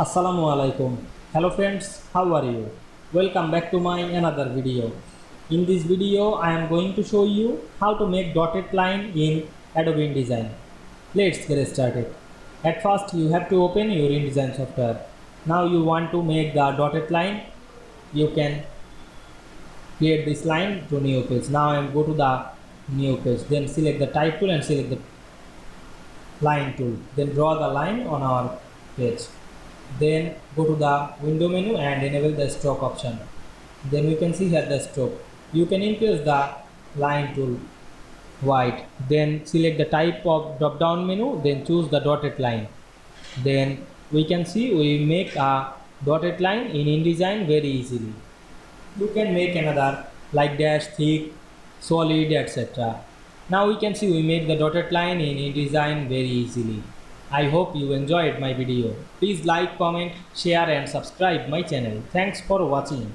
Assalamu Walaikum. Hello friends, how are you? Welcome back to my another video. In this video, I am going to show you how to make dotted line in Adobe InDesign. Let's get started. At first, you have to open your InDesign software. Now you want to make the dotted line. You can create this line to new page. Now I am go to the new page. Then select the type tool and select the line tool. Then draw the line on our page. Then go to the window menu and enable the stroke option. Then we can see here the stroke. You can increase the line tool white. Then select the type of drop down menu. Then choose the dotted line. Then we can see we make a dotted line in InDesign very easily. You can make another like dash, thick, solid, etc. Now we can see we make the dotted line in InDesign very easily. I hope you enjoyed my video. Please like, comment, share and subscribe my channel. Thanks for watching.